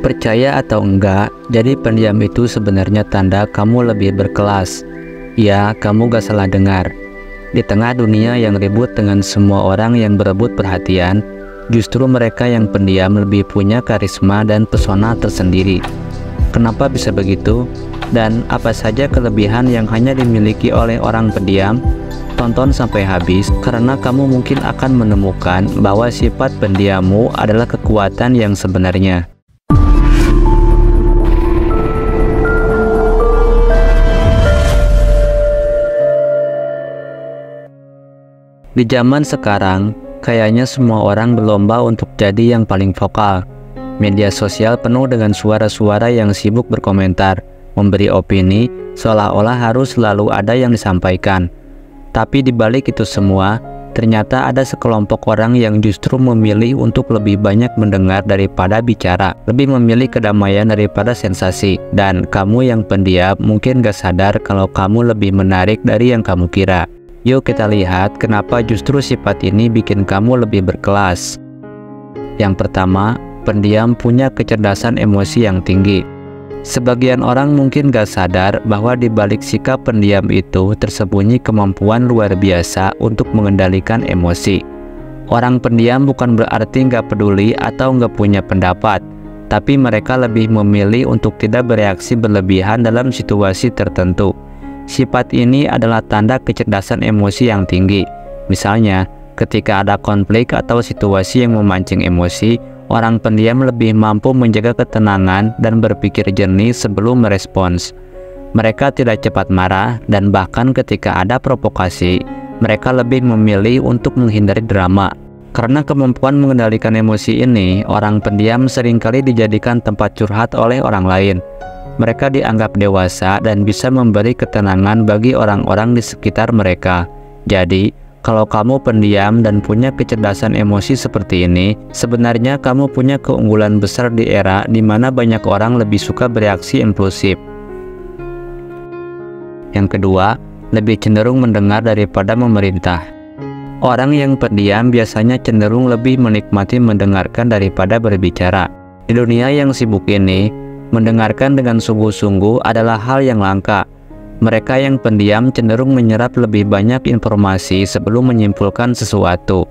Percaya atau enggak, jadi pendiam itu sebenarnya tanda kamu lebih berkelas. Ya, kamu gak salah dengar. Di tengah dunia yang ribut dengan semua orang yang berebut perhatian, justru mereka yang pendiam lebih punya karisma dan pesona tersendiri. Kenapa bisa begitu? Dan apa saja kelebihan yang hanya dimiliki oleh orang pendiam? Tonton sampai habis, karena kamu mungkin akan menemukan bahwa sifat pendiammu adalah kekuatan yang sebenarnya. Di zaman sekarang, kayaknya semua orang berlomba untuk jadi yang paling vokal. Media sosial penuh dengan suara-suara yang sibuk berkomentar, memberi opini, seolah-olah harus selalu ada yang disampaikan. Tapi di balik itu semua, ternyata ada sekelompok orang yang justru memilih untuk lebih banyak mendengar daripada bicara, lebih memilih kedamaian daripada sensasi. Dan kamu yang pendiam mungkin gak sadar kalau kamu lebih menarik dari yang kamu kira. Yuk kita lihat kenapa justru sifat ini bikin kamu lebih berkelas. Yang pertama, pendiam punya kecerdasan emosi yang tinggi. Sebagian orang mungkin gak sadar bahwa di balik sikap pendiam itu tersembunyi kemampuan luar biasa untuk mengendalikan emosi. Orang pendiam bukan berarti gak peduli atau gak punya pendapat, tapi mereka lebih memilih untuk tidak bereaksi berlebihan dalam situasi tertentu. Sifat ini adalah tanda kecerdasan emosi yang tinggi. Misalnya, ketika ada konflik atau situasi yang memancing emosi, orang pendiam lebih mampu menjaga ketenangan dan berpikir jernih sebelum merespons. Mereka tidak cepat marah, dan bahkan ketika ada provokasi, mereka lebih memilih untuk menghindari drama. Karena kemampuan mengendalikan emosi ini, orang pendiam seringkali dijadikan tempat curhat oleh orang lain. Mereka dianggap dewasa dan bisa memberi ketenangan bagi orang-orang di sekitar mereka. Jadi, kalau kamu pendiam dan punya kecerdasan emosi seperti ini, sebenarnya kamu punya keunggulan besar di era di mana banyak orang lebih suka bereaksi impulsif. Yang kedua, lebih cenderung mendengar daripada memerintah. Orang yang pendiam biasanya cenderung lebih menikmati mendengarkan daripada berbicara. Di dunia yang sibuk ini, mendengarkan dengan sungguh-sungguh adalah hal yang langka. Mereka yang pendiam cenderung menyerap lebih banyak informasi sebelum menyimpulkan sesuatu.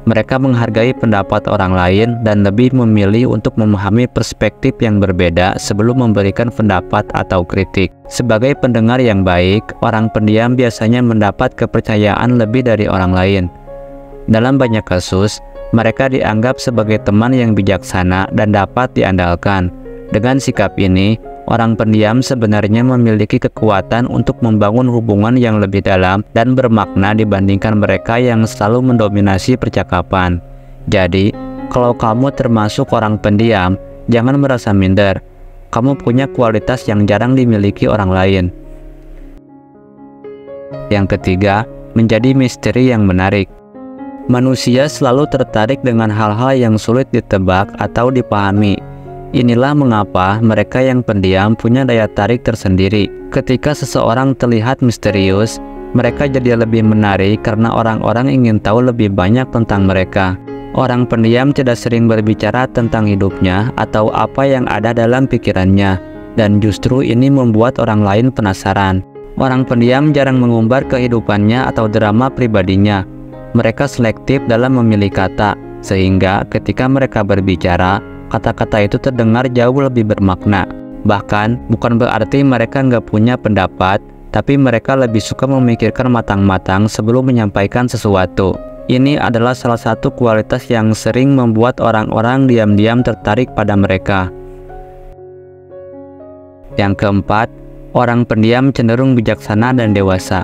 Mereka menghargai pendapat orang lain dan lebih memilih untuk memahami perspektif yang berbeda sebelum memberikan pendapat atau kritik. Sebagai pendengar yang baik, orang pendiam biasanya mendapat kepercayaan lebih dari orang lain. Dalam banyak kasus, mereka dianggap sebagai teman yang bijaksana dan dapat diandalkan. Dengan sikap ini, orang pendiam sebenarnya memiliki kekuatan untuk membangun hubungan yang lebih dalam dan bermakna dibandingkan mereka yang selalu mendominasi percakapan. Jadi, kalau kamu termasuk orang pendiam, jangan merasa minder. Kamu punya kualitas yang jarang dimiliki orang lain. Yang ketiga, menjadi misteri yang menarik. Manusia selalu tertarik dengan hal-hal yang sulit ditebak atau dipahami. Inilah mengapa mereka yang pendiam punya daya tarik tersendiri. Ketika seseorang terlihat misterius, mereka jadi lebih menarik karena orang-orang ingin tahu lebih banyak tentang mereka. Orang pendiam tidak sering berbicara tentang hidupnya atau apa yang ada dalam pikirannya, dan justru ini membuat orang lain penasaran. Orang pendiam jarang mengumbar kehidupannya atau drama pribadinya. Mereka selektif dalam memilih kata, sehingga ketika mereka berbicara, kata-kata itu terdengar jauh lebih bermakna. Bahkan, bukan berarti mereka nggak punya pendapat, tapi mereka lebih suka memikirkan matang-matang sebelum menyampaikan sesuatu. Ini adalah salah satu kualitas yang sering membuat orang-orang diam-diam tertarik pada mereka. Yang keempat, orang pendiam cenderung bijaksana dan dewasa.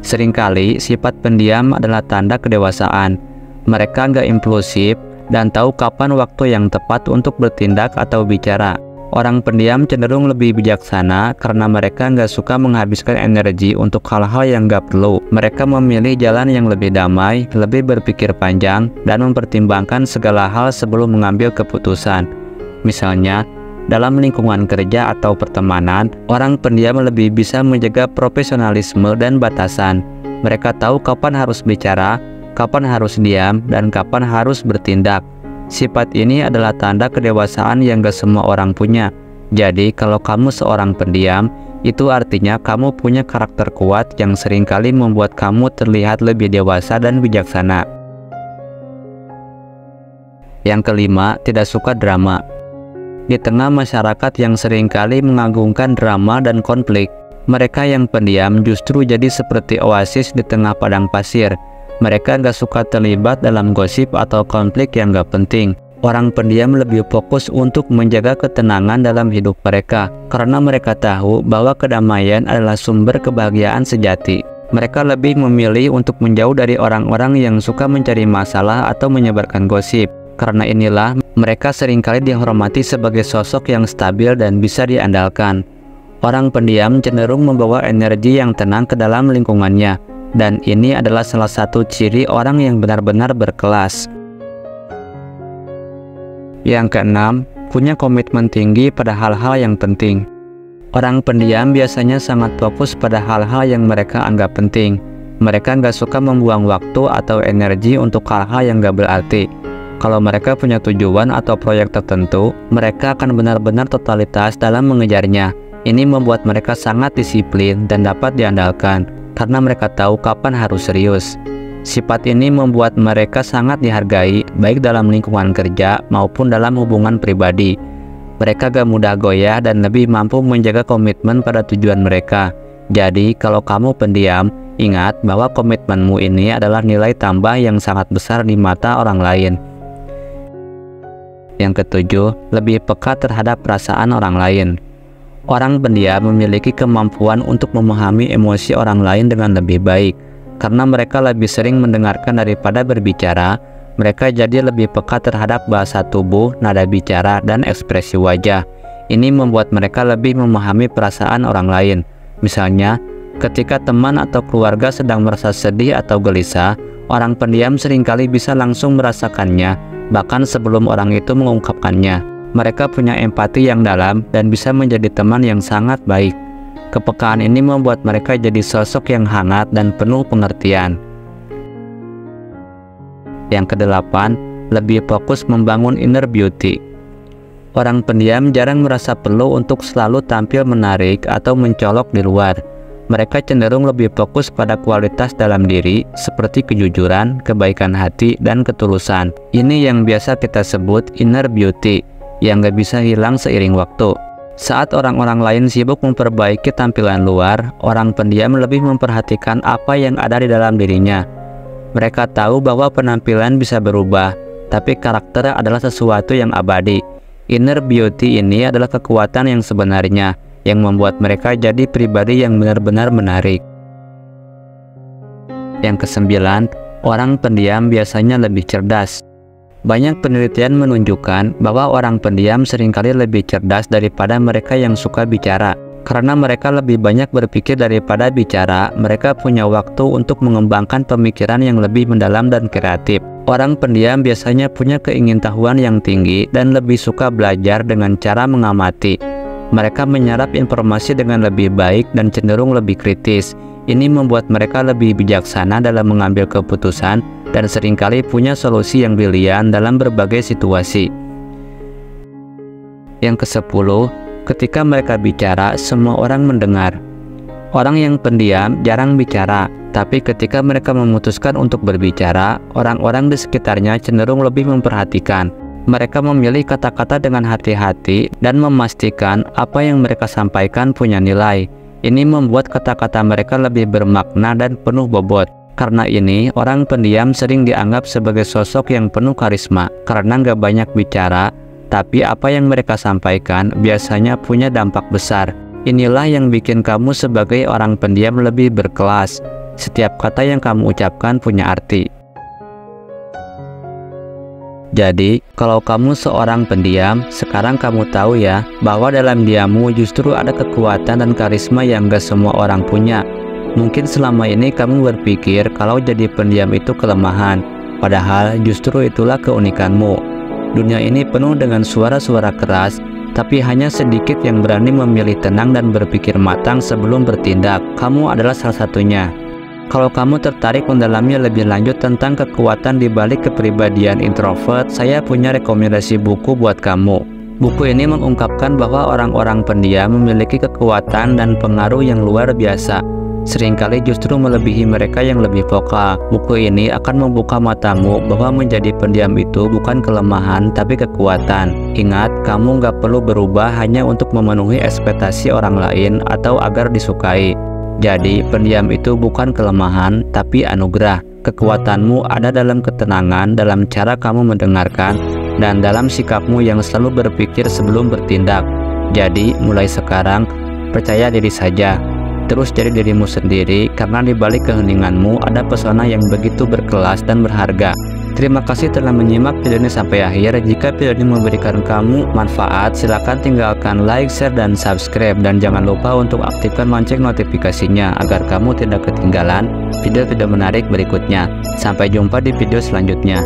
Seringkali, sifat pendiam adalah tanda kedewasaan. Mereka nggak impulsif dan tahu kapan waktu yang tepat untuk bertindak atau bicara. Orang pendiam cenderung lebih bijaksana karena mereka nggak suka menghabiskan energi untuk hal-hal yang nggak perlu. Mereka memilih jalan yang lebih damai, lebih berpikir panjang, dan mempertimbangkan segala hal sebelum mengambil keputusan. Misalnya, dalam lingkungan kerja atau pertemanan, orang pendiam lebih bisa menjaga profesionalisme dan batasan. Mereka tahu kapan harus bicara, kapan harus diam, dan kapan harus bertindak. Sifat ini adalah tanda kedewasaan yang gak semua orang punya. Jadi kalau kamu seorang pendiam, itu artinya kamu punya karakter kuat yang seringkali membuat kamu terlihat lebih dewasa dan bijaksana. Yang kelima, tidak suka drama. Di tengah masyarakat yang seringkali mengagungkan drama dan konflik, mereka yang pendiam justru jadi seperti oasis di tengah padang pasir. Mereka gak suka terlibat dalam gosip atau konflik yang gak penting. Orang pendiam lebih fokus untuk menjaga ketenangan dalam hidup mereka, karena mereka tahu bahwa kedamaian adalah sumber kebahagiaan sejati. Mereka lebih memilih untuk menjauh dari orang-orang yang suka mencari masalah atau menyebarkan gosip. Karena inilah, mereka seringkali dihormati sebagai sosok yang stabil dan bisa diandalkan. Orang pendiam cenderung membawa energi yang tenang ke dalam lingkungannya, dan ini adalah salah satu ciri orang yang benar-benar berkelas. Yang keenam, punya komitmen tinggi pada hal-hal yang penting. Orang pendiam biasanya sangat fokus pada hal-hal yang mereka anggap penting. Mereka nggak suka membuang waktu atau energi untuk hal-hal yang nggak berarti. Kalau mereka punya tujuan atau proyek tertentu, mereka akan benar-benar totalitas dalam mengejarnya. Ini membuat mereka sangat disiplin dan dapat diandalkan, karena mereka tahu kapan harus serius. Sifat ini membuat mereka sangat dihargai, baik dalam lingkungan kerja maupun dalam hubungan pribadi. Mereka gak mudah goyah dan lebih mampu menjaga komitmen pada tujuan mereka. Jadi, kalau kamu pendiam, ingat bahwa komitmenmu ini adalah nilai tambah yang sangat besar di mata orang lain. Yang ketujuh, lebih peka terhadap perasaan orang lain. Orang pendiam memiliki kemampuan untuk memahami emosi orang lain dengan lebih baik. Karena mereka lebih sering mendengarkan daripada berbicara, mereka jadi lebih peka terhadap bahasa tubuh, nada bicara, dan ekspresi wajah. Ini membuat mereka lebih memahami perasaan orang lain. Misalnya, ketika teman atau keluarga sedang merasa sedih atau gelisah, orang pendiam seringkali bisa langsung merasakannya, bahkan sebelum orang itu mengungkapkannya. Mereka punya empati yang dalam dan bisa menjadi teman yang sangat baik. Kepekaan ini membuat mereka jadi sosok yang hangat dan penuh pengertian. Yang kedelapan, lebih fokus membangun inner beauty. Orang pendiam jarang merasa perlu untuk selalu tampil menarik atau mencolok di luar. Mereka cenderung lebih fokus pada kualitas dalam diri, seperti kejujuran, kebaikan hati, dan ketulusan. Ini yang biasa kita sebut inner beauty, yang gak bisa hilang seiring waktu. Saat orang-orang lain sibuk memperbaiki tampilan luar, orang pendiam lebih memperhatikan apa yang ada di dalam dirinya. Mereka tahu bahwa penampilan bisa berubah, tapi karakter adalah sesuatu yang abadi. Inner beauty ini adalah kekuatan yang sebenarnya, yang membuat mereka jadi pribadi yang benar-benar menarik. Yang kesembilan, orang pendiam biasanya lebih cerdas. Banyak penelitian menunjukkan bahwa orang pendiam seringkali lebih cerdas daripada mereka yang suka bicara. Karena mereka lebih banyak berpikir daripada bicara, mereka punya waktu untuk mengembangkan pemikiran yang lebih mendalam dan kreatif. Orang pendiam biasanya punya keingintahuan yang tinggi dan lebih suka belajar dengan cara mengamati. Mereka menyerap informasi dengan lebih baik dan cenderung lebih kritis. Ini membuat mereka lebih bijaksana dalam mengambil keputusan dan seringkali punya solusi yang brilian dalam berbagai situasi. Yang ke-10, ketika mereka bicara, semua orang mendengar. Orang yang pendiam jarang bicara, tapi ketika mereka memutuskan untuk berbicara, orang-orang di sekitarnya cenderung lebih memperhatikan. Mereka memilih kata-kata dengan hati-hati dan memastikan apa yang mereka sampaikan punya nilai. Ini membuat kata-kata mereka lebih bermakna dan penuh bobot. Karena ini, orang pendiam sering dianggap sebagai sosok yang penuh karisma. Karena nggak banyak bicara, tapi apa yang mereka sampaikan biasanya punya dampak besar. Inilah yang bikin kamu sebagai orang pendiam lebih berkelas. Setiap kata yang kamu ucapkan punya arti. Jadi, kalau kamu seorang pendiam, sekarang kamu tahu ya, bahwa dalam diammu justru ada kekuatan dan karisma yang gak semua orang punya. Mungkin selama ini kamu berpikir kalau jadi pendiam itu kelemahan, padahal justru itulah keunikanmu. Dunia ini penuh dengan suara-suara keras, tapi hanya sedikit yang berani memilih tenang dan berpikir matang sebelum bertindak. Kamu adalah salah satunya. Kalau kamu tertarik mendalami lebih lanjut tentang kekuatan di balik kepribadian introvert, saya punya rekomendasi buku buat kamu. Buku ini mengungkapkan bahwa orang-orang pendiam memiliki kekuatan dan pengaruh yang luar biasa, seringkali justru melebihi mereka yang lebih vokal. Buku ini akan membuka matamu bahwa menjadi pendiam itu bukan kelemahan tapi kekuatan. Ingat, kamu nggak perlu berubah hanya untuk memenuhi ekspektasi orang lain atau agar disukai. Jadi, pendiam itu bukan kelemahan, tapi anugerah. Kekuatanmu ada dalam ketenangan, dalam cara kamu mendengarkan, dan dalam sikapmu yang selalu berpikir sebelum bertindak. Jadi, mulai sekarang, percaya diri saja. Terus jadi dirimu sendiri, karena di balik keheninganmu ada pesona yang begitu berkelas dan berharga. Terima kasih telah menyimak video ini sampai akhir. Jika video ini memberikan kamu manfaat, silakan tinggalkan like, share, dan subscribe. Dan jangan lupa untuk aktifkan lonceng notifikasinya agar kamu tidak ketinggalan video-video menarik berikutnya. Sampai jumpa di video selanjutnya.